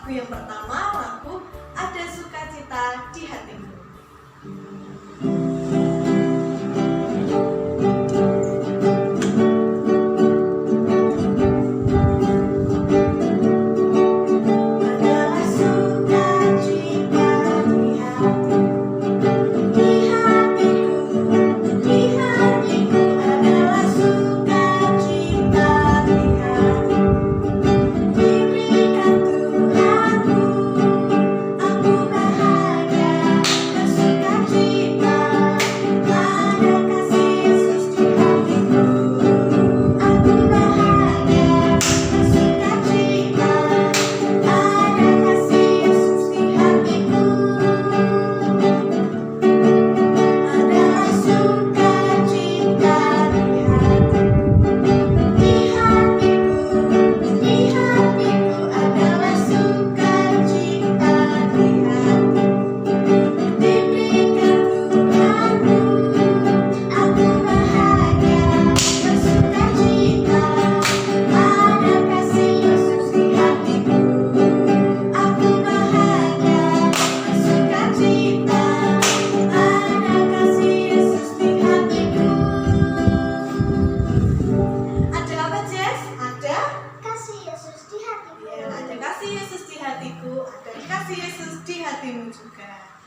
Lagu yang pertama, lagu Ada Sukacita di Hatiku.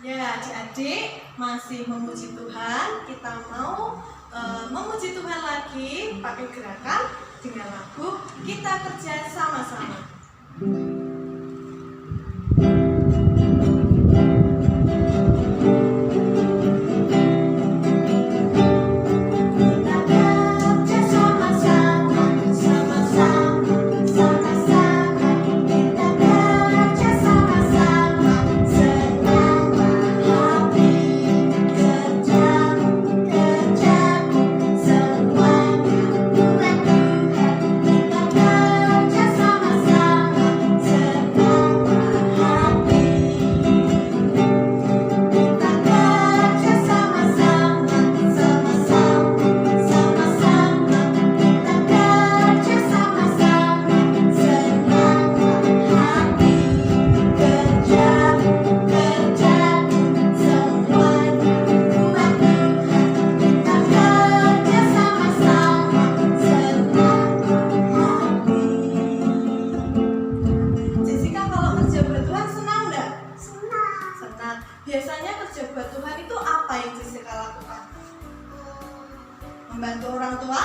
Ya, adik-adik masih memuji Tuhan. Kita mau memuji Tuhan lagi pakai gerakan dengan lagu Kita Kerja Sama-Sama. Biasanya kerja buat Tuhan itu apa yang Jessica lakukan? Membantu orang tua?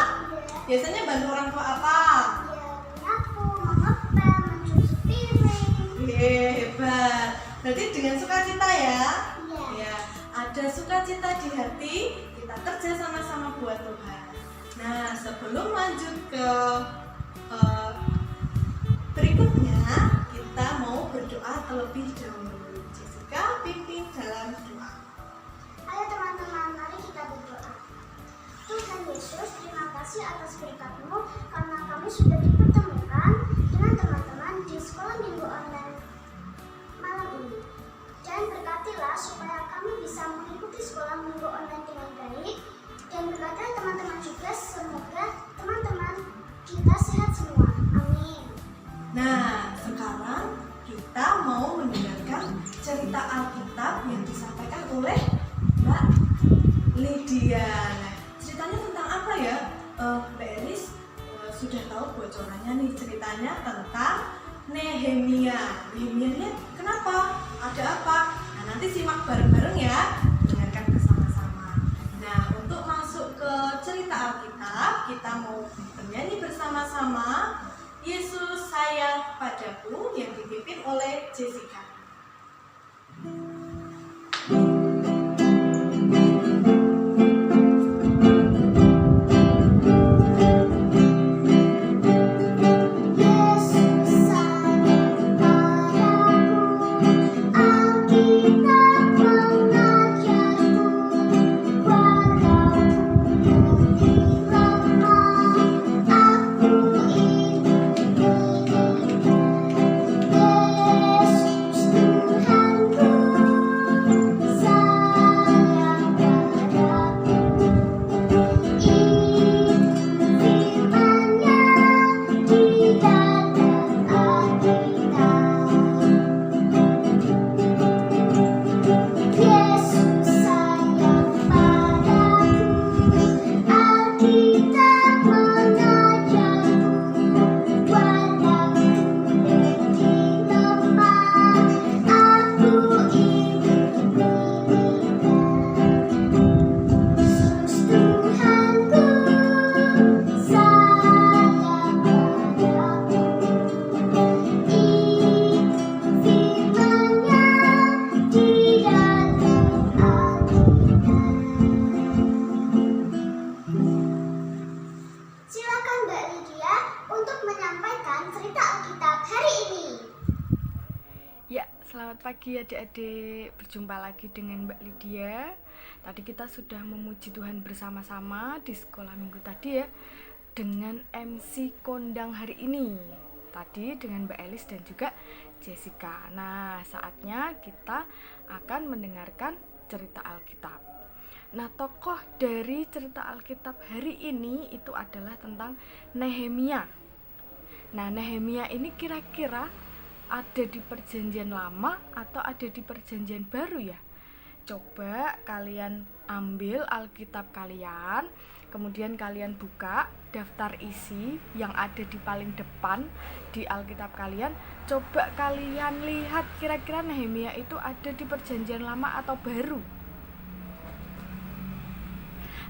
Biasanya bantu orang tua apa? Menyapu, mengepel, mencuci piring. Hebat. Berarti dengan sukacita ya? Iya. Ya, ada sukacita di hati, kita kerja sama-sama buat Tuhan. Nah, sebelum lanjut ke berikutnya, kita mau berdoa terlebih dahulu. Jessica pimpin dalam doa. Ayo teman-teman, mari kita berdoa. Tuhan Yesus, terima kasih atas berkat-Mu karena kami sudah dipertemukan dengan teman-teman di sekolah minggu online malam ini. Dan berkatilah supaya kami bisa mengikuti sekolah minggu online dengan baik. Dan berkatilah teman-teman juga, semoga teman-teman kita sehat semua. Amin. Nah, sekarang kita mau mendengarkan cerita Alkitab yang disampaikan oleh Mbak Lydia. Nah, ceritanya tentang apa ya? Mbak Elis sudah tahu bocorannya nih, ceritanya tentang Nehemia. Nehemia kenapa? Ada apa? Nah, nanti simak bareng-bareng ya, dengarkan bersama-sama. Nah, untuk masuk ke cerita Alkitab, kita mau bernyanyi bersama-sama Yesus Sayang Padaku yang dipimpin oleh Jessica. Yesus mendengarkan cerita Alkitab hari ini. Ya, selamat pagi adik-adik. Berjumpa lagi dengan Mbak Lydia. Tadi kita sudah memuji Tuhan bersama-sama di sekolah minggu tadi ya, dengan MC kondang hari ini. Tadi dengan Mbak Elis dan juga Jessica. Nah, saatnya kita akan mendengarkan cerita Alkitab. Nah, tokoh dari cerita Alkitab hari ini itu adalah tentang Nehemia. Nah, Nehemia ini kira-kira ada di perjanjian lama atau ada di perjanjian baru ya? Coba kalian ambil Alkitab kalian, kemudian kalian buka daftar isi yang ada di paling depan di Alkitab kalian. Coba kalian lihat kira-kira Nehemia itu ada di perjanjian lama atau baru?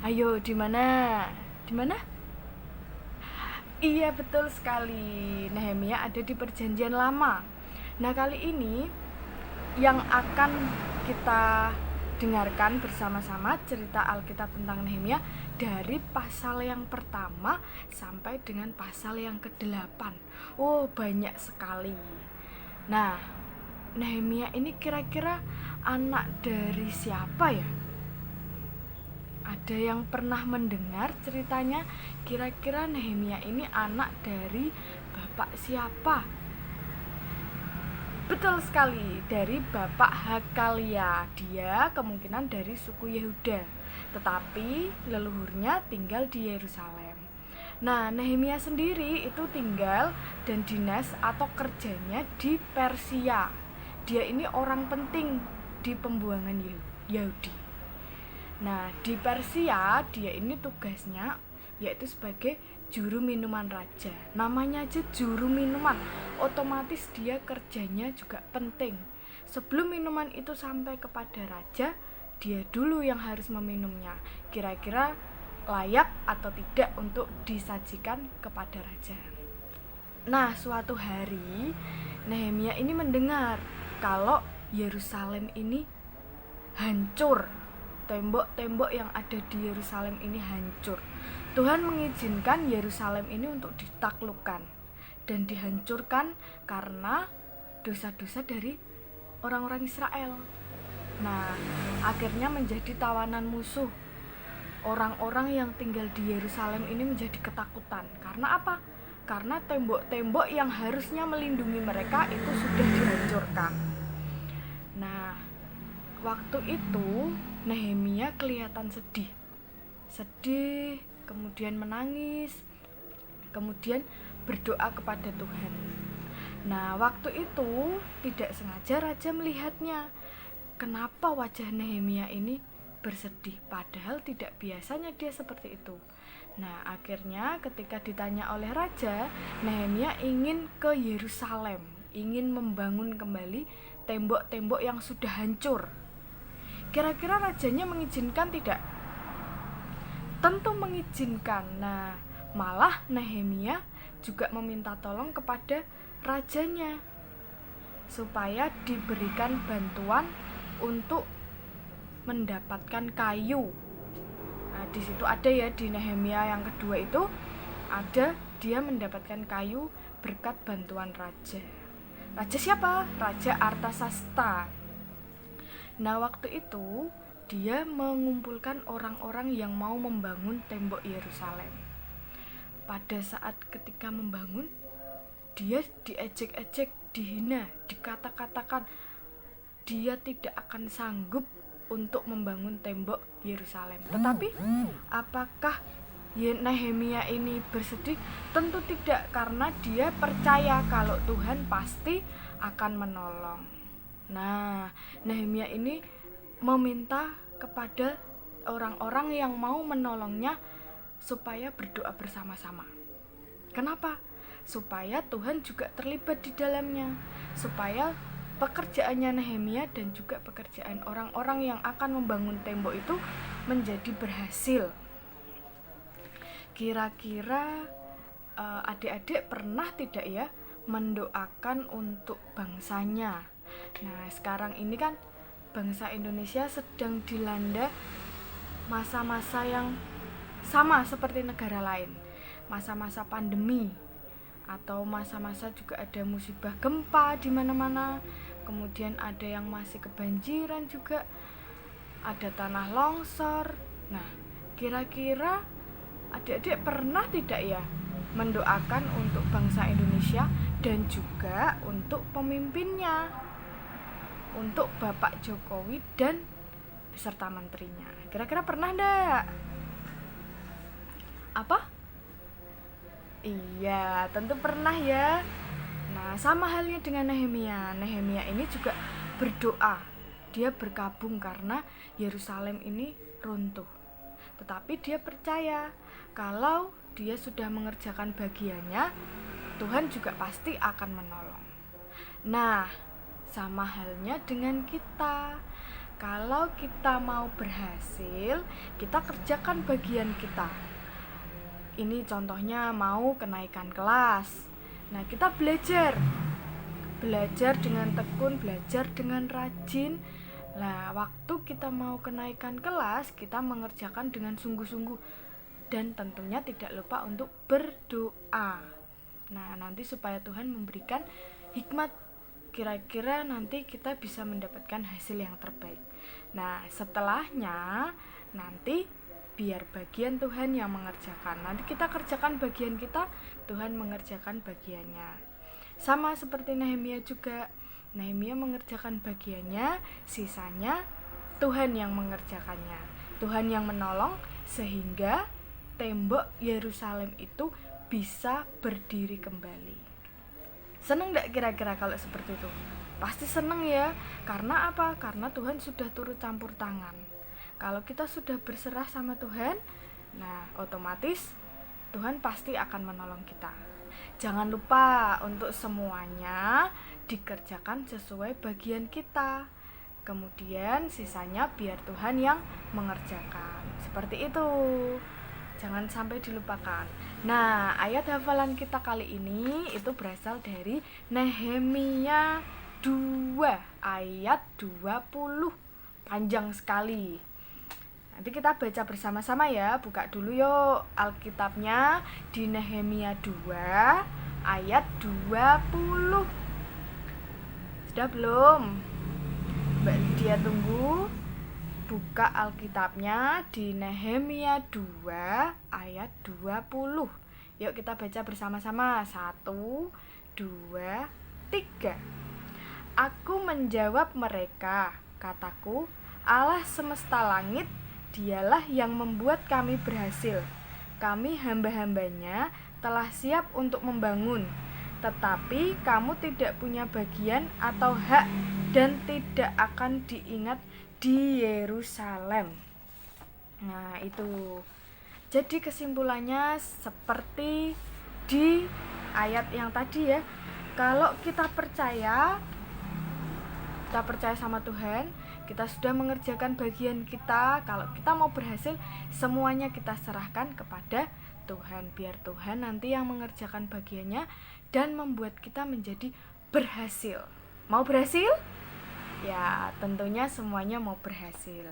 Ayo, di mana? Di mana? Iya, betul sekali. Nehemia ada di perjanjian lama. Nah, kali ini yang akan kita dengarkan bersama-sama cerita Alkitab tentang Nehemia dari pasal yang pertama sampai dengan pasal yang ke-8. Oh, banyak sekali. Nah, Nehemia ini kira-kira anak dari siapa ya? Ada yang pernah mendengar ceritanya? Kira-kira Nehemia ini anak dari bapak siapa? Betul sekali, dari bapak Hakalia. Dia kemungkinan dari suku Yehuda, tetapi leluhurnya tinggal di Yerusalem. Nah, Nehemia sendiri itu tinggal dan dinas atau kerjanya di Persia. Dia ini orang penting di pembuangan Yahudi. Nah, di Persia dia ini tugasnya yaitu sebagai juru minuman raja. Namanya aja juru minuman, otomatis dia kerjanya juga penting. Sebelum minuman itu sampai kepada raja, dia dulu yang harus meminumnya. Kira-kira layak atau tidak untuk disajikan kepada raja. Nah, suatu hari Nehemia ini mendengar kalau Yerusalem ini hancur. Tembok-tembok yang ada di Yerusalem ini hancur. Tuhan mengizinkan Yerusalem ini untuk ditaklukkan dan dihancurkan karena dosa-dosa dari orang-orang Israel. Nah, akhirnya menjadi tawanan musuh. Orang-orang yang tinggal di Yerusalem ini menjadi ketakutan. Karena apa? Karena tembok-tembok yang harusnya melindungi mereka itu sudah dihancurkan. Nah, waktu itu Nehemia kelihatan sedih, kemudian menangis, kemudian berdoa kepada Tuhan. Nah, waktu itu tidak sengaja raja melihatnya. Kenapa wajah Nehemia ini bersedih, padahal tidak biasanya dia seperti itu. Nah, akhirnya ketika ditanya oleh raja, Nehemia ingin ke Yerusalem, ingin membangun kembali tembok-tembok yang sudah hancur. Kira-kira rajanya mengizinkan tidak? Tentu mengizinkan. Nah, malah Nehemia juga meminta tolong kepada rajanya supaya diberikan bantuan untuk mendapatkan kayu. Nah, di situ ada ya, di Nehemia yang kedua itu ada dia mendapatkan kayu berkat bantuan raja. Raja siapa? Raja Artasasta. Nah, waktu itu dia mengumpulkan orang-orang yang mau membangun tembok Yerusalem. Pada saat ketika membangun, dia diejek-ejek, dihina, dikata-katakan dia tidak akan sanggup untuk membangun tembok Yerusalem. Tetapi apakah Nehemia ini bersedih? Tentu tidak, karena dia percaya kalau Tuhan pasti akan menolong. Nah, Nehemia ini meminta kepada orang-orang yang mau menolongnya supaya berdoa bersama-sama. Kenapa? Supaya Tuhan juga terlibat di dalamnya, supaya pekerjaannya Nehemia dan juga pekerjaan orang-orang yang akan membangun tembok itu menjadi berhasil. Kira-kira adik-adik pernah tidak ya mendoakan untuk bangsanya? Nah, sekarang ini kan bangsa Indonesia sedang dilanda masa-masa yang sama seperti negara lain, masa-masa pandemi. atau masa-masa juga ada musibah gempa di mana-mana, kemudian ada yang masih kebanjiran juga, ada tanah longsor. Nah, kira-kira adik-adik pernah tidak ya mendoakan untuk bangsa Indonesia dan juga untuk pemimpinnya, untuk Bapak Jokowi dan beserta menterinya? Kira-kira pernah enggak? Apa? Iya, tentu pernah ya. Nah, sama halnya dengan Nehemia. Nehemia ini juga berdoa. Dia berkabung karena Yerusalem ini runtuh. Tetapi dia percaya kalau dia sudah mengerjakan bagiannya, Tuhan juga pasti akan menolong. Nah, sama halnya dengan kita. Kalau kita mau berhasil, kita kerjakan bagian kita. Ini contohnya mau kenaikan kelas. Nah, kita belajar dengan tekun, belajar dengan rajin. Nah, waktu kita mau kenaikan kelas, kita mengerjakan dengan sungguh-sungguh dan tentunya tidak lupa untuk berdoa. Nah, nanti supaya Tuhan memberikan hikmat, kira-kira nanti kita bisa mendapatkan hasil yang terbaik. Nah, setelahnya nanti biar bagian Tuhan yang mengerjakan. Nanti kita kerjakan bagian kita, Tuhan mengerjakan bagiannya. Sama seperti Nehemia juga. Nehemia mengerjakan bagiannya, sisanya Tuhan yang mengerjakannya. Tuhan yang menolong sehingga tembok Yerusalem itu bisa berdiri kembali. Seneng gak kira-kira kalau seperti itu? Pasti seneng ya. Karena apa? Karena Tuhan sudah turut campur tangan. Kalau kita sudah berserah sama Tuhan, nah otomatis Tuhan pasti akan menolong kita. Jangan lupa untuk semuanya dikerjakan sesuai bagian kita. Kemudian sisanya biar Tuhan yang mengerjakan. Seperti itu. Jangan sampai dilupakan. Nah, ayat hafalan kita kali ini itu berasal dari Nehemia 2 ayat 20. Panjang sekali. Nanti kita baca bersama-sama ya. Buka dulu yuk Alkitabnya di Nehemia 2 ayat 20. Sudah belum? Mbak Lydia tunggu. Buka Alkitabnya di Nehemia 2 ayat 20. Yuk kita baca bersama-sama. 1, 2, 3. Aku menjawab mereka, kataku, Allah semesta langit, Dialah yang membuat kami berhasil. Kami hamba-hambanya telah siap untuk membangun, tetapi kamu tidak punya bagian atau hak dan tidak akan diingat di Yerusalem. Nah, itu. Jadi kesimpulannya seperti di ayat yang tadi ya. Kalau kita percaya sama Tuhan, kita sudah mengerjakan bagian kita. Kalau kita mau berhasil, semuanya kita serahkan kepada Tuhan. Biar Tuhan nanti yang mengerjakan bagiannya dan membuat kita menjadi berhasil. Mau berhasil? Ya, tentunya semuanya mau berhasil.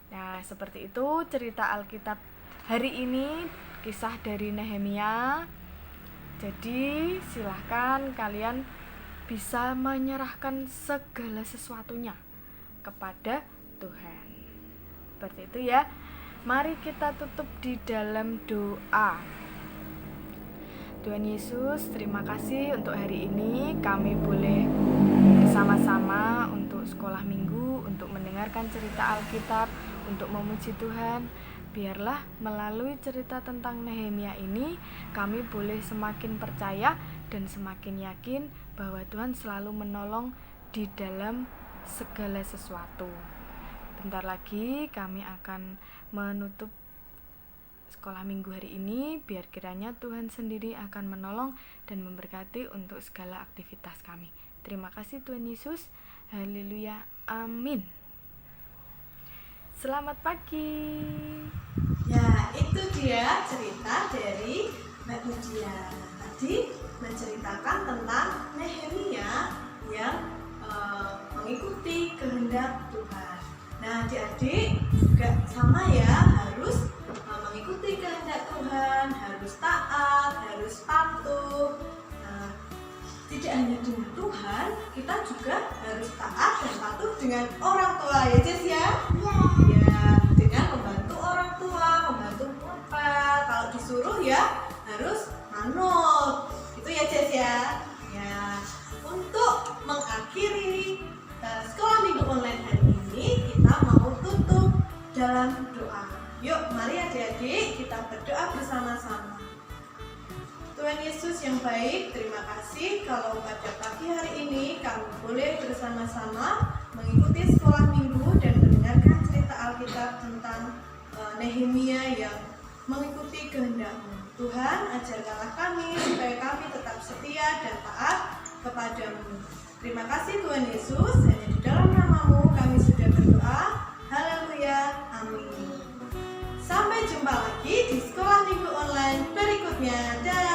Nah, seperti itu cerita Alkitab hari ini, kisah dari Nehemia. Jadi, silahkan kalian bisa menyerahkan segala sesuatunya kepada Tuhan. Seperti itu ya. Mari kita tutup di dalam doa. Tuhan Yesus, terima kasih untuk hari ini kami boleh bersama-sama untuk sekolah minggu, untuk mendengarkan cerita Alkitab, untuk memuji Tuhan. Biarlah melalui cerita tentang Nehemia ini kami boleh semakin percaya dan semakin yakin bahwa Tuhan selalu menolong di dalam segala sesuatu. Bentar lagi kami akan menutup sekolah minggu hari ini. Biar kiranya Tuhan sendiri akan menolong dan memberkati untuk segala aktivitas kami. Terima kasih Tuhan Yesus. Haleluya. Amin. Selamat pagi. Ya, itu dia cerita dari Mbak Lydia. Tadi menceritakan tentang Nehemia yang mengikuti kehendak Tuhan. Nah, adik-adik juga sama ya, harus mengikuti kehendak Tuhan. Tuhan, harus taat, harus patuh. Nah, tidak hanya dengan Tuhan, kita juga harus taat dan patuh dengan orang tua ya Jess ya. Ya, dengan membantu orang tua, membantu ngepel. Kalau disuruh ya harus manut. Gitu ya Jess ya. Ya, untuk mengakhiri sekolah minggu online hari ini, kita mau tutup dalam doa. Yuk, mari adik-adik kita berdoa bersama-sama. Tuhan Yesus yang baik, terima kasih kalau pada pagi hari ini kami boleh bersama-sama mengikuti sekolah minggu dan mendengarkan cerita Alkitab tentang Nehemia yang mengikuti kehendak-Mu. Tuhan, ajarkanlah kami supaya kami tetap setia dan taat kepadamu. Terima kasih Tuhan Yesus, hanya di dalam nama-Mu kami sudah berdoa. Haleluya, amin. Sampai jumpa lagi di sekolah minggu online berikutnya. Dah.